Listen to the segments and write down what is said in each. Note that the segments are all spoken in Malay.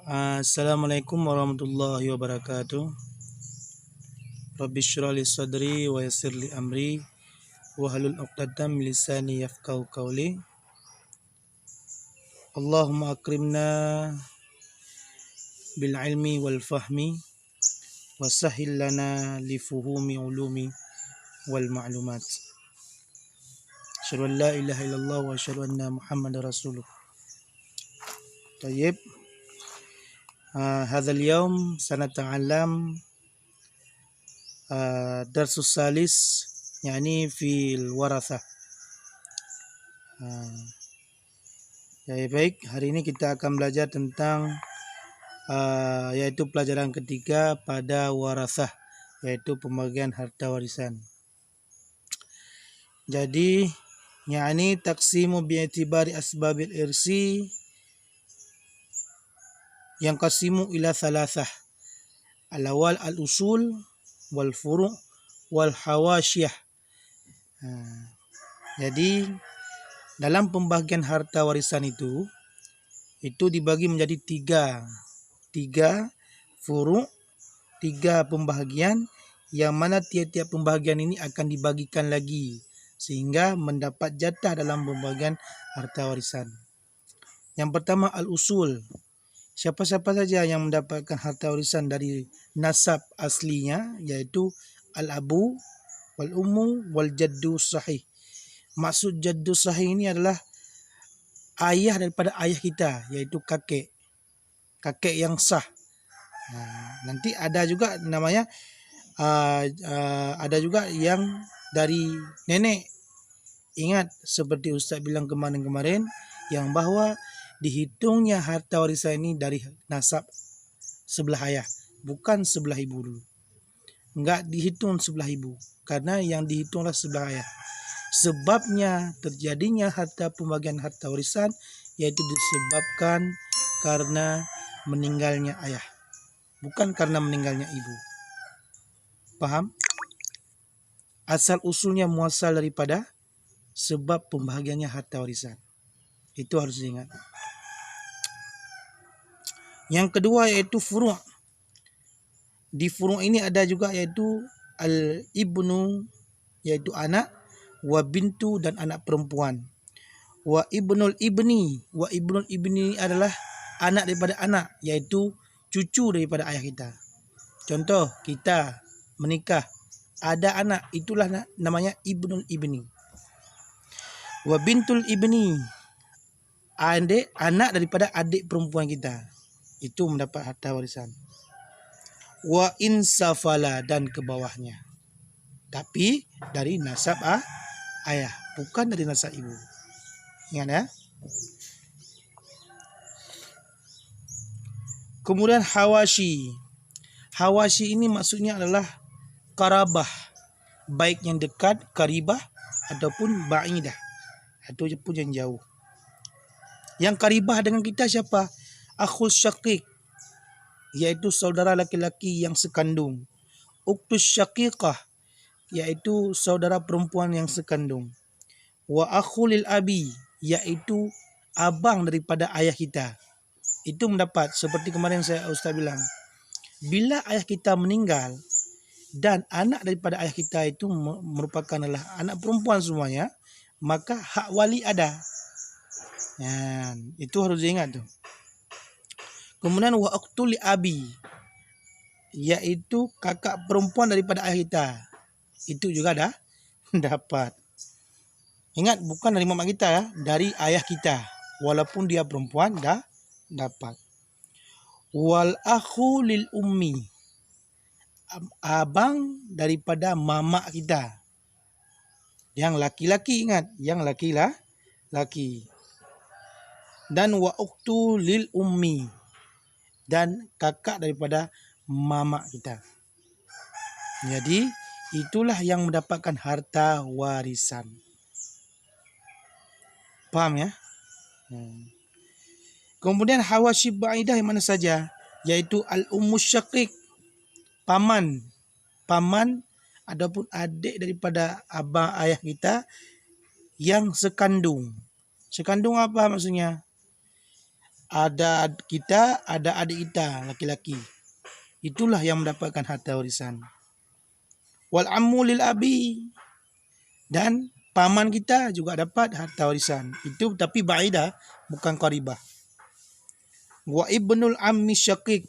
Assalamualaikum warahmatullahi wabarakatuh. Rabbi shrah li sadri wa yassir li amri wahlul 'uqdatam min lisani yafqahu qawli. Allahumma akrimna bil ilmi wal fahmi wa sahhil lana li fuhumi ulumi wal ma'lumat. Asyhadu an la ilaha illallah wa asyhadu anna Muhammadar rasulullah. Tayyib. هذا اليوم سنتعلم درس الثالث يعني في الورثة. Ya baik, hari ini kita akan belajar tentang yaitu pelajaran ketiga pada warathah, yaitu pembagian harta warisan. Jadi, yani taqsimu bi'itibari asbabil irsi yang qasimu ila thalathah. Al-awal al-usul wal furu' wal hawasyah. Jadi dalam pembagian harta warisan itu dibagi menjadi tiga furu', tiga pembahagian, yang mana tiap-tiap pembahagian ini akan dibagikan lagi sehingga mendapat jatah dalam pembagian harta warisan. Yang pertama al-usul. Siapa-siapa saja yang mendapatkan harta warisan dari nasab aslinya, yaitu al-abu, wal-ummu, wal-jaddu sahih. Maksud jaddu sahih ini adalah ayah daripada ayah kita, yaitu kakek yang sah. Nanti ada juga namanya ada juga yang dari nenek. Ingat seperti Ustaz bilang kemarin yang bahwa dihitungnya harta warisan ini dari nasab sebelah ayah, bukan sebelah ibu dulu. Enggak dihitung sebelah ibu, karena yang dihitunglah sebelah ayah. Sebabnya terjadinya pembagian harta warisan yaitu disebabkan karena meninggalnya ayah, bukan karena meninggalnya ibu. Paham? Asal usulnya muasal daripada sebab pembagiannya harta warisan. Itu harus diingat. Yang kedua yaitu furu'. Di furu' ini ada juga yaitu al-ibnu, yaitu anak, wa bintu, dan anak perempuan. Wa ibnul ibni adalah anak daripada anak, yaitu cucu daripada ayah kita. Contoh, kita menikah, ada anak, itulah namanya ibnul ibni. Wa bintul ibni, anak daripada adik perempuan kita, itu mendapat harta warisan. Wa insafala, dan ke bawahnya, tapi dari nasab ayah, bukan dari nasab ibu. Ingat ya. Kemudian hawashi ini maksudnya adalah karabah, baik yang dekat, karibah, ataupun ba'idah, ataupun yang jauh. Yang karibah dengan kita siapa? Akhul syaqiq, yaitu saudara laki-laki yang sekandung. Uktus syaqiqah, yaitu saudara perempuan yang sekandung. Wa akhulil abi, yaitu abang daripada ayah kita. Itu mendapat, seperti kemarin Ustaz bilang, bila ayah kita meninggal dan anak daripada ayah kita itu merupakan adalah anak perempuan semuanya, maka hak wali ada. Itu harus diingat tuh. Kemudian wa uqtul abi, yaitu kakak perempuan daripada ayah kita, itu juga dah dapat. Ingat, bukan dari mama kita ya, dari ayah kita, walaupun dia perempuan dah dapat. Wal akhu lil ummi, abang daripada mama kita, yang laki-laki, ingat, yang laki-laki. Dan wa ukhtu lil ummi, dan kakak daripada mama kita. Jadi itulah yang mendapatkan harta warisan. Paham ya? Kemudian hawashi ba'idah yang mana saja? Yaitu al-ummu syaqiq, paman ataupun adik daripada abang ayah kita yang sekandung. Sekandung apa maksudnya? ada kita, ada adik kita laki-laki. Itulah yang mendapatkan harta warisan. Wal ammu lil abi, dan paman kita juga dapat harta warisan. Itu tapi ba'idah, bukan qaribah. Wa ibnul ammi syaqiq,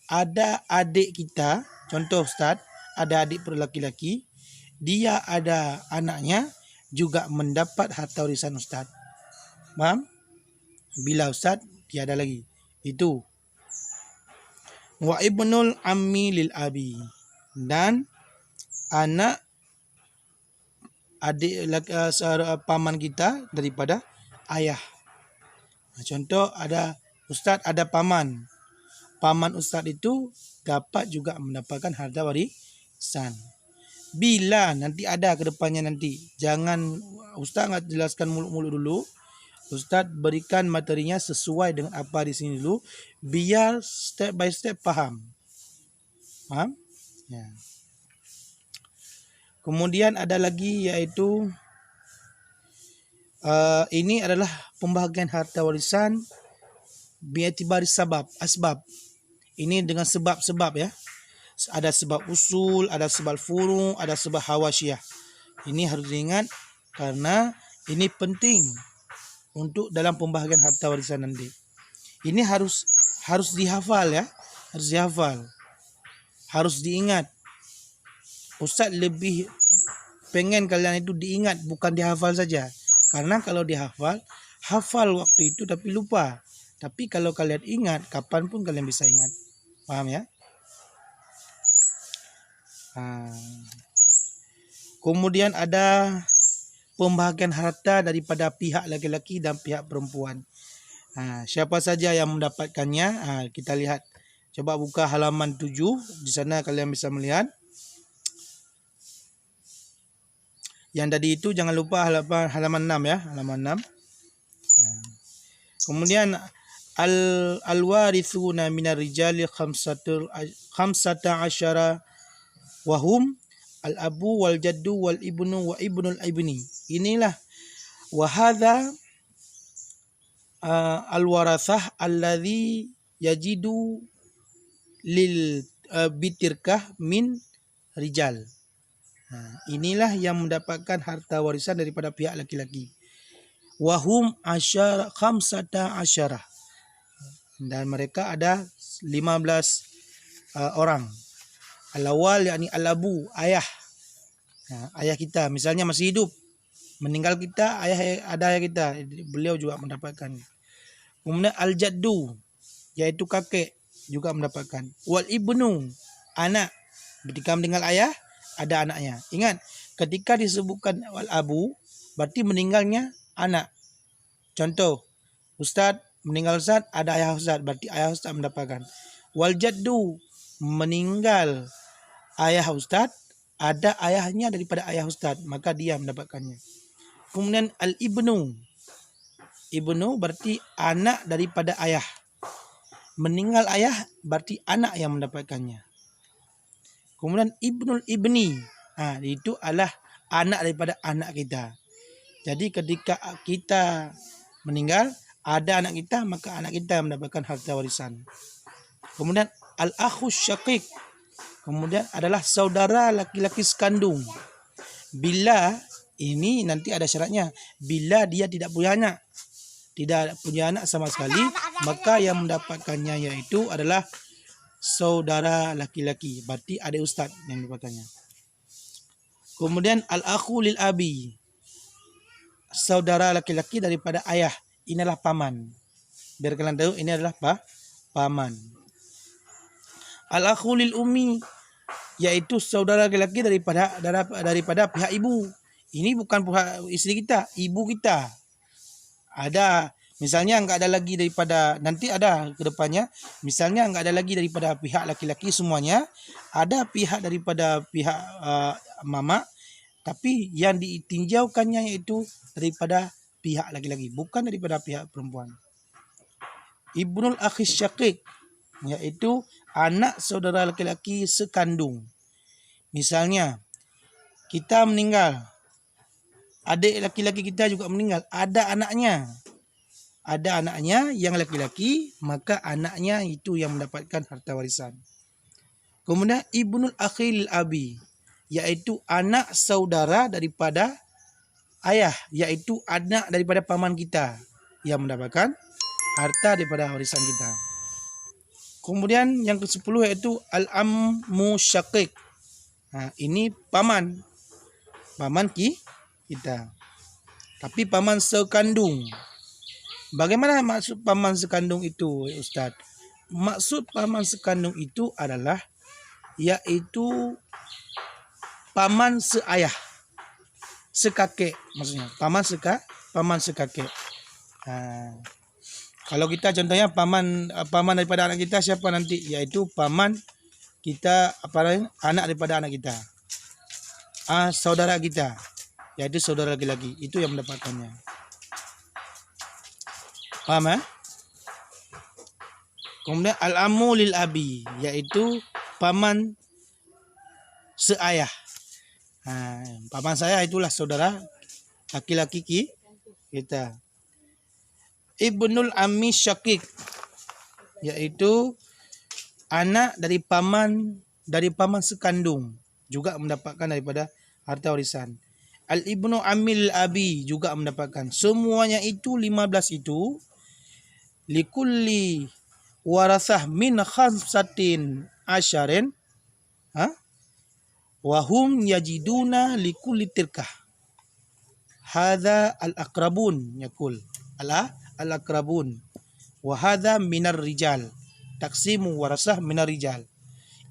ada adik kita, contoh Ustaz, ada adik laki-laki, dia ada anaknya juga mendapat harta warisan Ustaz. Faham? Bila Ustaz tiada lagi. Itu. Wa ibnul ammi lil abi, dan anak adik paman kita daripada ayah. Contoh ada Ustaz ada paman. Paman Ustaz itu dapat juga mendapatkan harta warisan. Bila nanti ada ke depannya nanti. Jangan Ustaz enggak jelaskan mulut-mulut dulu. Ustaz berikan materinya sesuai dengan apa di sini dulu, biar step by step faham. Faham? Ya. Kemudian ada lagi iaitu ini adalah pembahagian harta warisan bi'atibari asbab. Ini dengan sebab-sebab ya. Ada sebab usul, ada sebab furu', ada sebab hawasyiyah. Ini harus diingat karena ini penting untuk dalam pembahagian harta warisan nanti. Ini harus dihafal ya, harus dihafal, harus diingat. Ustaz lebih pengen kalian itu diingat, bukan dihafal saja. Karena kalau dihafal, hafal waktu itu tapi lupa. Tapi kalau kalian ingat, kapan pun kalian bisa ingat. Paham ya? Kemudian ada pembahagian harta daripada pihak laki-laki dan pihak perempuan. Siapa saja yang mendapatkannya? Kita lihat. Coba buka halaman 7. Di sana kalian bisa melihat. Yang tadi itu jangan lupa halaman 6 ya. Halaman 6. Kemudian al-warithuna minar rijali khamsata asyara wahum al-abu wal jaddu wal ibnu wa ibnul ibni. Inilah wahadha al-warathah alladhi yajidu lil bitirkah min rijal. Inilah yang mendapatkan harta warisan daripada pihak laki-laki. Wahum khamsata asyara. Dan mereka ada 15 orang. Al-awwal yakni al-abu, ayah. Ayah kita misalnya masih hidup. Meninggal kita, ayah kita. Beliau juga mendapatkan. Kemudian al-jaddu, yaitu kakek, juga mendapatkan. Wal ibnu, anak. Ketika meninggal ayah, ada anaknya. Ingat, ketika disebutkan wal abu, berarti meninggalnya anak. Contoh, Ustaz, meninggal Ustaz, ada ayah Ustaz, berarti ayah Ustaz mendapatkan. Wal jaddu, meninggal ayah Ustaz, ada ayahnya daripada ayah Ustaz, maka dia mendapatkannya. Kemudian al-ibnu. Ibnu berarti anak daripada ayah. Meninggal ayah berarti anak yang mendapatkannya. Kemudian ibnul ibni. Itu adalah anak daripada anak kita. Jadi ketika kita meninggal, ada anak kita, maka anak kita mendapatkan harta warisan. Kemudian al-akhus syaqiq. Kemudian adalah saudara laki-laki sekandung. Bila ini nanti ada syaratnya. Bila dia tidak punya anak. Tidak punya anak sama sekali. Maka yang mendapatkannya yaitu adalah saudara laki-laki. Berarti adik ustaz yang mendapatkannya. Kemudian al-akhu lil abi. Saudara laki-laki daripada ayah. Inilah paman. Biar kalian tahu ini adalah paman. Al-akhu lil ummi, yaitu saudara laki-laki daripada pihak ibu. Ini bukan pihak isteri kita, ibu kita. Ada, misalnya enggak ada lagi daripada, nanti ada ke depannya, misalnya enggak ada lagi daripada pihak laki-laki semuanya, ada pihak daripada pihak mama, tapi yang ditinjaukannya yaitu daripada pihak laki-laki, bukan daripada pihak perempuan. Ibnul akhis syaqiq, yaitu anak saudara laki-laki sekandung. Misalnya, kita meninggal, adik laki-laki kita juga meninggal, ada anaknya. ada anaknya yang laki-laki, maka anaknya itu yang mendapatkan harta warisan. Kemudian ibnul akhil abi, yaitu anak saudara daripada ayah, yaitu anak daripada paman kita yang mendapatkan harta daripada warisan kita. Kemudian yang ke-10 yaitu al-ammu syaqiq. Ini paman kita. Tapi paman sekandung. Bagaimana maksud paman sekandung itu, Ustaz? Maksud paman sekandung itu adalah yaitu paman seayah, sekakek maksudnya. Paman sekakek. Kalau kita contohnya paman daripada anak kita siapa nanti? Yaitu paman kita anak daripada anak kita. Saudara kita, yaitu saudara laki-laki, itu yang mendapatkannya. Paham? Kemudian al-ammu lil abi, yaitu paman seayah. Paman saya itulah saudara laki-laki kita. Ibnul ammi syaqiq, yaitu anak dari paman sekandung, juga mendapatkan daripada harta warisan. Al-ibnu amil abi juga mendapatkan. Semuanya itu 15 itu likulli warasah min khamsatin asyarin wahum yajiduna likulli tirkah. Hadha al-aqrabun yakul al-aqrabun wa hadha minar rijal, taksimu warasah minar rijal.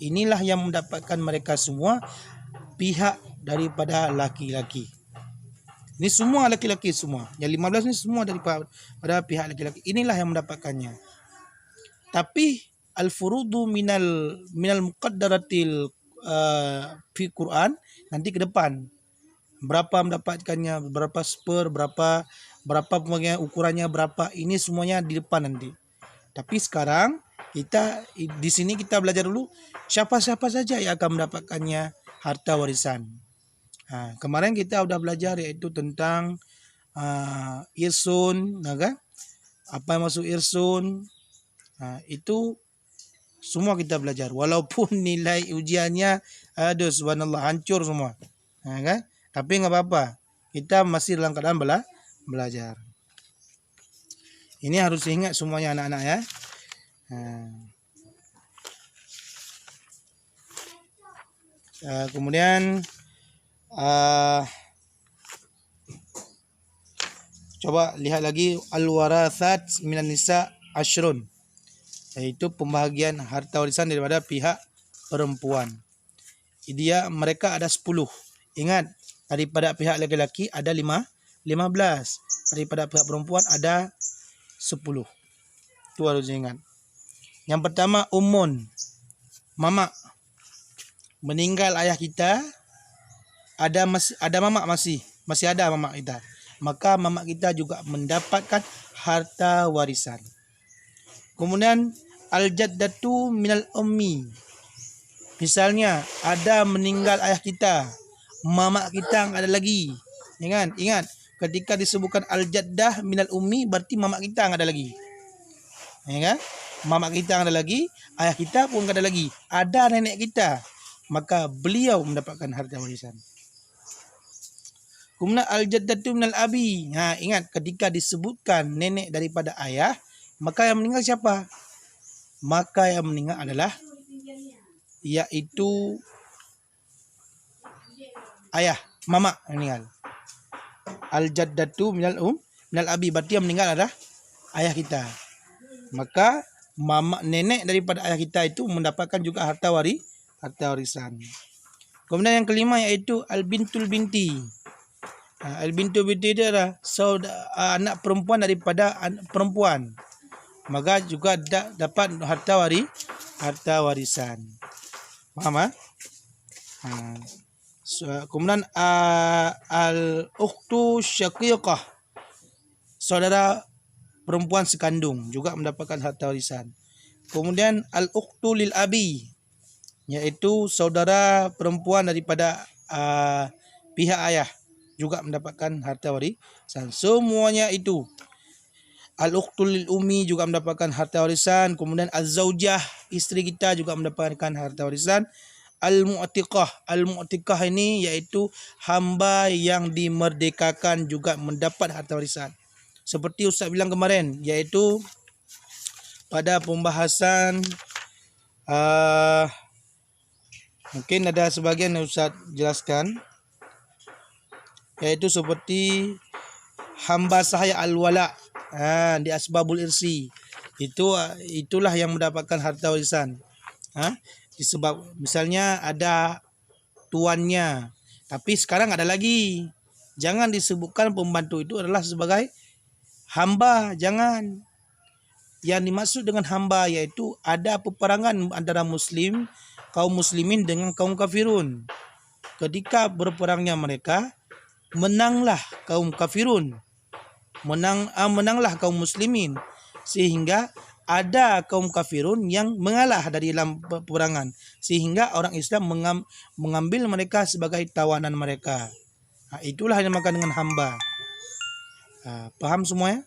Inilah yang mendapatkan mereka semua pihak daripada laki-laki. Ini semua laki-laki semua. Yang 15 ni semua daripada pihak laki-laki. Inilah yang mendapatkannya. Tapi al-furudu minal muqaddaratil fi Quran nanti ke depan. Berapa mendapatkannya, berapa sper, berapa pembagian ukurannya berapa, ini semuanya di depan nanti. Tapi sekarang kita di sini kita belajar dulu siapa-siapa saja yang akan mendapatkannya harta warisan. Kemarin kita sudah belajar yaitu tentang irsun, kan? Apa yang masuk irsun? Itu semua kita belajar. Walaupun nilai ujiannya, aduh subhanallah, hancur semua, kan? Tapi nggak apa-apa, kita masih dalam keadaan belajar. Ini harus diingat semuanya anak-anak ya. Kemudian coba lihat lagi al-warathat minan nisa ashrun, yaitu pembahagian harta warisan daripada pihak perempuan. Mereka ada 10. Ingat, daripada pihak laki-laki ada 15, daripada pihak perempuan ada 10. Itu harus diingat. Yang pertama ummun, mama. Meninggal ayah kita, ada mama masih ada mama kita, maka mama kita juga mendapatkan harta warisan. Kemudian al-jaddatu minal ummi. Misalnya ada meninggal ayah kita, mama kita yang ada lagi. Ingat, ketika disebutkan al-jaddah minal ummi berarti mama kita yang ada lagi. Ya kan? Mama kita yang ada lagi, ayah kita pun ada lagi. Ada nenek kita, maka beliau mendapatkan harta warisan. Kemudian al-jaddatu minal abi. Ingat, ketika disebutkan nenek daripada ayah, maka yang meninggal siapa? Maka yang meninggal adalah yaitu ayah, mama yang meninggal. Al-jaddatu minal abi, berarti yang meninggal adalah ayah kita. Maka nenek daripada ayah kita itu mendapatkan juga harta warisan. Kemudian yang kelima yaitu al-bintul binti. Al-bintul binti dia adalah anak perempuan daripada perempuan, maka juga dapat harta warisan. Paham? Kemudian al-ukhtu syaqiqah, saudara perempuan sekandung, juga mendapatkan harta warisan. Kemudian al-ukhtu lil abi, yaitu saudara perempuan daripada pihak ayah, juga mendapatkan harta warisan. Semuanya itu Al-ukhtul lil ummi juga mendapatkan harta warisan. Kemudian az-zaujah, isteri kita juga mendapatkan harta warisan. Al-mu'tiqah ini iaitu hamba yang dimerdekakan juga mendapat harta warisan. Seperti Ustaz bilang kemarin, iaitu pada pembahasan mungkin ada sebagian yang Ustaz jelaskan, iaitu seperti hamba sahaya al-wala di asbabul irsi. Itulah yang mendapatkan harta warisan. Disebab misalnya ada tuannya, tapi sekarang ada lagi. Jangan disebutkan pembantu itu adalah sebagai hamba, jangan. Yang dimaksud dengan hamba yaitu ada peperangan antara kaum muslimin dengan kaum kafirun. Ketika berperangnya mereka, menanglah kaum kafirun, menanglah kaum muslimin, sehingga ada kaum kafirun yang mengalah dari dalam peperangan, sehingga orang Islam mengambil mereka sebagai tawanan mereka. Itulah yang dinamakan dengan hamba. Paham semua ya?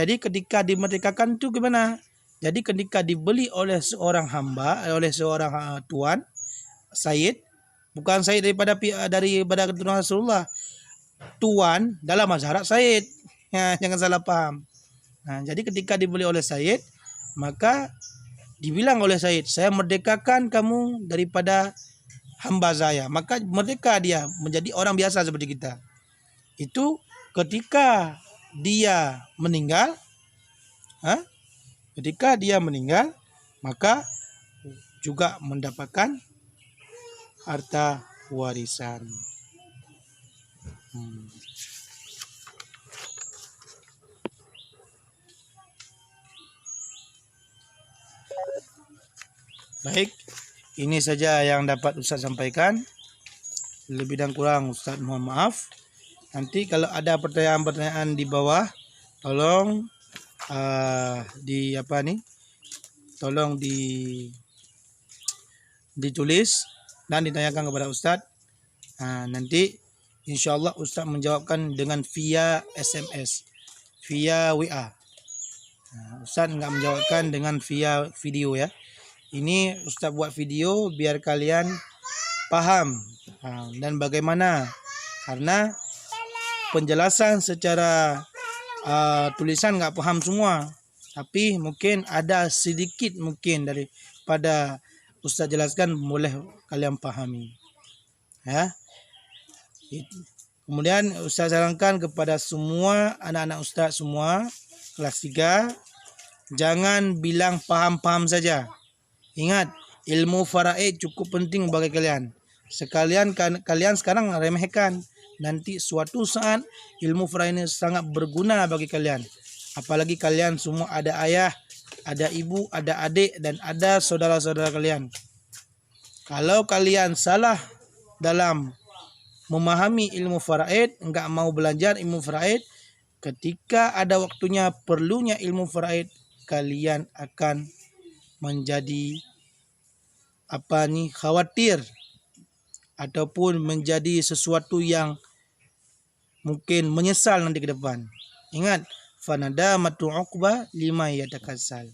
Jadi ketika dimerdekakan itu gimana? Jadi ketika dibeli oleh seorang hamba, oleh seorang tuan, sayyid, bukan sayyid daripada keturunan Rasulullah, tuan dalam mazhab sayyid, jangan salah paham. Jadi ketika dibeli oleh sayyid, maka dibilang oleh sayyid, saya merdekakan kamu daripada hamba saya. Maka merdeka dia menjadi orang biasa seperti kita. Itu ketika dia meninggal, maka juga mendapatkan harta warisan. Baik, ini saja yang dapat Ustaz sampaikan. Lebih dan kurang Ustaz mohon maaf. Nanti kalau ada pertanyaan-pertanyaan di bawah, tolong ditulis dan ditanyakan kepada Ustaz. Nanti insyaallah Ustaz menjawabkan dengan via SMS, via WA. Ustaz enggak menjawabkan dengan via video ya. Ini Ustaz buat video biar kalian paham dan bagaimana, karena penjelasan secara tulisan nggak paham semua, tapi mungkin ada sedikit mungkin daripada Ustaz jelaskan boleh kalian pahami ya. Kemudian Ustaz sarankan kepada semua anak-anak Ustaz semua kelas 3, jangan bilang paham-paham saja. Ingat, ilmu faraid cukup penting bagi kalian. Kalian sekarang remehkan, nanti suatu saat ilmu faraid ini sangat berguna bagi kalian. Apalagi kalian semua ada ayah, ada ibu, ada adik, dan ada saudara-saudara kalian. Kalau kalian salah dalam memahami ilmu faraid, enggak mau belajar ilmu faraid, ketika ada waktunya perlunya ilmu faraid, kalian akan menjadi khawatir ataupun menjadi sesuatu yang mungkin menyesal nanti ke depan. Ingat, fanadamatu uqba lima yatakassal.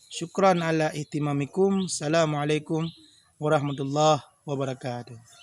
Syukran ala ihtimamikum. Assalamualaikum warahmatullahi wabarakatuh.